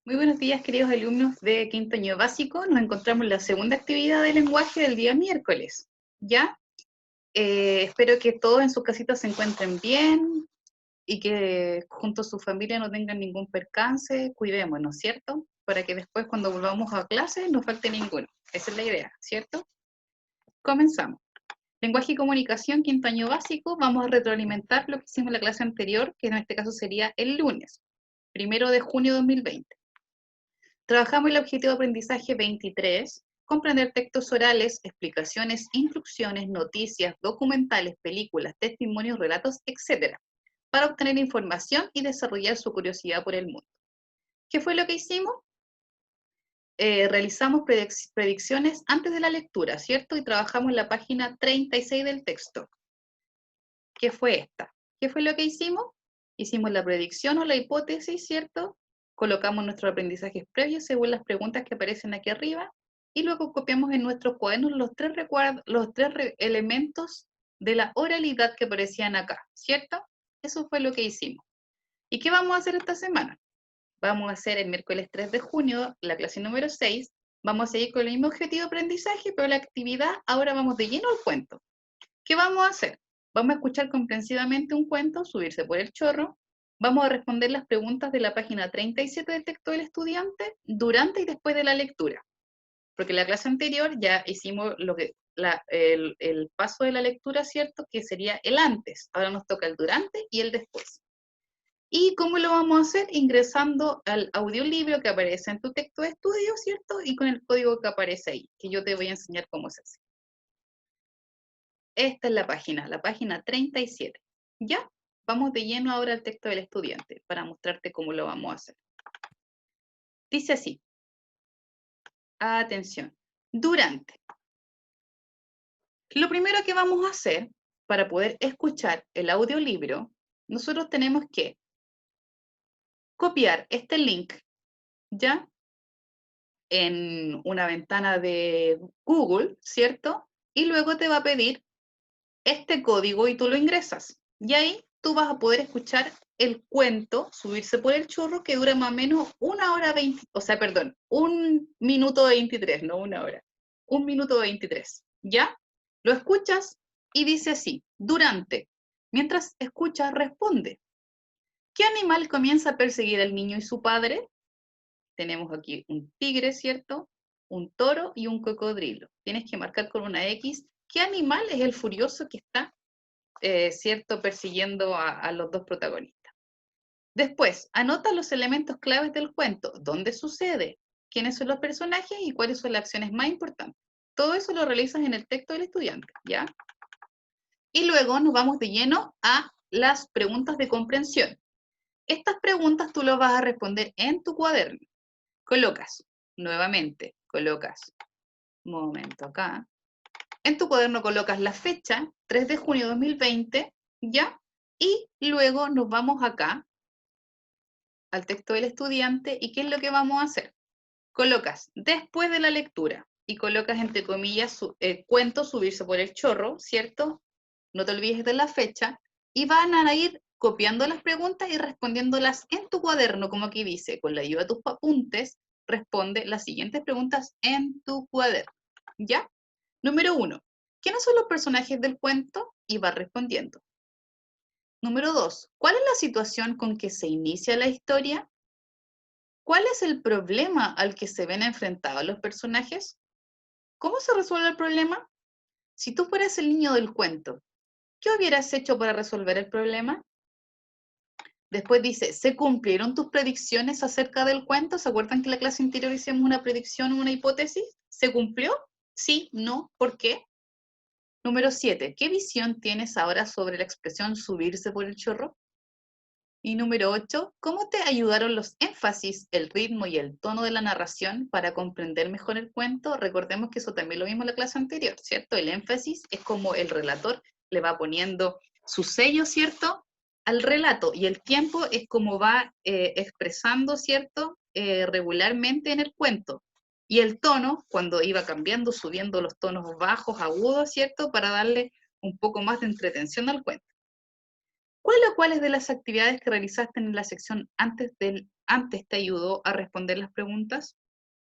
Muy buenos días, queridos alumnos de quinto año básico. Nos encontramos en la segunda actividad de lenguaje del día miércoles. ¿Ya? Espero que todos en sus casitas se encuentren bien y que junto a su familia no tengan ningún percance. Cuidémonos, ¿cierto? Para que después cuando volvamos a clase no falte ninguno. Esa es la idea, ¿cierto? Comenzamos. Lenguaje y comunicación, quinto año básico. Vamos a retroalimentar lo que hicimos en la clase anterior, que en este caso sería el lunes, 1 de junio de 2020. Trabajamos el objetivo de aprendizaje 23, comprender textos orales, explicaciones, instrucciones, noticias, documentales, películas, testimonios, relatos, etc., para obtener información y desarrollar su curiosidad por el mundo. ¿Qué fue lo que hicimos? Realizamos predicciones antes de la lectura, ¿cierto? Y trabajamos en la página 36 del texto. ¿Qué fue esta? ¿Qué fue lo que hicimos? Hicimos la predicción o la hipótesis, ¿cierto? Colocamos nuestros aprendizajes previos según las preguntas que aparecen aquí arriba y luego copiamos en nuestros cuadernos los tres elementos de la oralidad que aparecían acá, ¿cierto? Eso fue lo que hicimos. ¿Y qué vamos a hacer esta semana? Vamos a hacer el miércoles 3 de junio, la clase número 6. Vamos a seguir con el mismo objetivo de aprendizaje, pero la actividad ahora vamos de lleno al cuento. ¿Qué vamos a hacer? Vamos a escuchar comprensivamente un cuento, subirse por el chorro. Vamos a responder las preguntas de la página 37 del texto del estudiante durante y después de la lectura. Porque en la clase anterior ya hicimos el paso de la lectura, ¿cierto? Que sería el antes. Ahora nos toca el durante y el después. ¿Y cómo lo vamos a hacer? Ingresando al audiolibro que aparece en tu texto de estudio, ¿cierto? Y con el código que aparece ahí, que yo te voy a enseñar cómo se hace. Esta es la página 37. ¿Ya? Vamos de lleno ahora al texto del estudiante para mostrarte cómo lo vamos a hacer. Dice así. Atención. Durante. Lo primero que vamos a hacer para poder escuchar el audiolibro, nosotros tenemos que copiar este link, ¿ya? En una ventana de Google, ¿cierto? Y luego te va a pedir este código y tú lo ingresas. Y ahí tú vas a poder escuchar el cuento, subirse por el churro, que dura más o menos 1 hora 20, o sea, perdón, 1 minuto 23, no 1 hora. 1 minuto 23, ¿ya? Lo escuchas y dice así, durante. Mientras escuchas, responde. ¿Qué animal comienza a perseguir al niño y su padre? Tenemos aquí un tigre, ¿cierto? Un toro y un cocodrilo. Tienes que marcar con una X qué animal es el furioso que está ¿cierto? Persiguiendo a los dos protagonistas. Después, anota los elementos claves del cuento, dónde sucede, quiénes son los personajes y cuáles son las acciones más importantes. Todo eso lo realizas en el texto del estudiante, ¿ya? Y luego nos vamos de lleno a las preguntas de comprensión. Estas preguntas tú las vas a responder en tu cuaderno. Colocas, nuevamente, un momento acá, en tu cuaderno colocas la fecha, 3 de junio de 2020, ¿ya? Y luego nos vamos acá al texto del estudiante y ¿qué es lo que vamos a hacer? Colocas después de la lectura y colocas entre comillas cuento subirse por el chorro, ¿cierto? No te olvides de la fecha y van a ir copiando las preguntas y respondiéndolas en tu cuaderno, como aquí dice, con la ayuda de tus apuntes, responde las siguientes preguntas en tu cuaderno, ¿ya? Número 1. ¿Quiénes son los personajes del cuento? Y va respondiendo. Número 2. ¿Cuál es la situación con que se inicia la historia? ¿Cuál es el problema al que se ven enfrentados los personajes? ¿Cómo se resuelve el problema? Si tú fueras el niño del cuento, ¿qué hubieras hecho para resolver el problema? Después dice, ¿se cumplieron tus predicciones acerca del cuento? ¿Se acuerdan que en la clase anterior hicimos una predicción o una hipótesis? ¿Se cumplió? Sí, no, ¿por qué? Número 7. ¿Qué visión tienes ahora sobre la expresión subirse por el chorro? Y número 8. ¿Cómo te ayudaron los énfasis, el ritmo y el tono de la narración para comprender mejor el cuento? Recordemos que eso también lo vimos en la clase anterior, ¿cierto? El énfasis es como el relator le va poniendo su sello, ¿cierto? Al relato, y el tiempo es como va expresando, ¿cierto? Regularmente en el cuento. Y el tono, cuando iba cambiando, subiendo los tonos bajos, agudos, ¿cierto? Para darle un poco más de entretención al cuento. ¿Cuál o cuáles de las actividades que realizaste en la sección antes del antes te ayudó a responder las preguntas?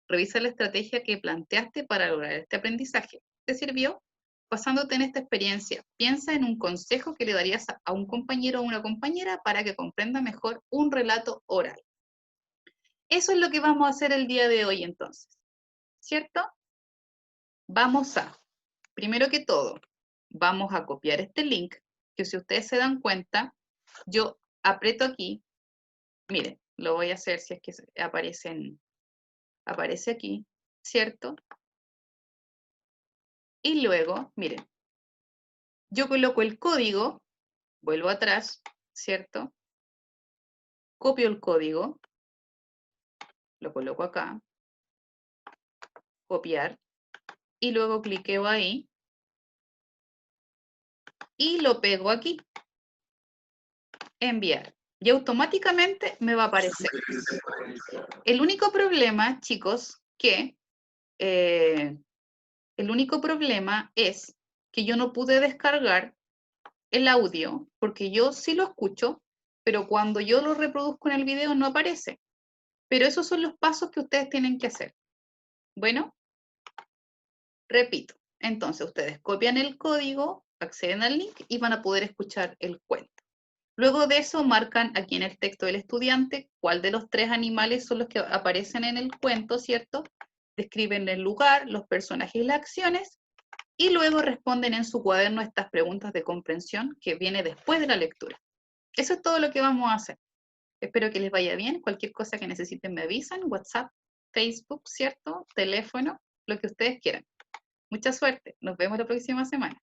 Revisa la estrategia que planteaste para lograr este aprendizaje. ¿Te sirvió? Basándote en esta experiencia, piensa en un consejo que le darías a un compañero o una compañera para que comprenda mejor un relato oral. Eso es lo que vamos a hacer el día de hoy entonces, ¿cierto? Vamos a, primero que todo, vamos a copiar este link, que si ustedes se dan cuenta, yo aprieto aquí, miren, lo voy a hacer si es que aparece aquí, ¿cierto? Y luego, miren, yo coloco el código, vuelvo atrás, ¿cierto? Copio el código, lo coloco acá, copiar, y luego cliqueo ahí, y lo pego aquí, enviar. Y automáticamente me va a aparecer. El único problema, chicos, el único problema es que yo no pude descargar el audio, porque yo sí lo escucho, pero cuando yo lo reproduzco en el video no aparece. Pero esos son los pasos que ustedes tienen que hacer. Bueno, repito. Entonces ustedes copian el código, acceden al link y van a poder escuchar el cuento. Luego de eso marcan aquí en el texto del estudiante cuál de los 3 animales son los que aparecen en el cuento, ¿cierto? Describen el lugar, los personajes y las acciones, y luego responden en su cuaderno estas preguntas de comprensión que viene después de la lectura. Eso es todo lo que vamos a hacer. Espero que les vaya bien. Cualquier cosa que necesiten me avisan. WhatsApp, Facebook, ¿cierto? Teléfono, lo que ustedes quieran. Mucha suerte. Nos vemos la próxima semana.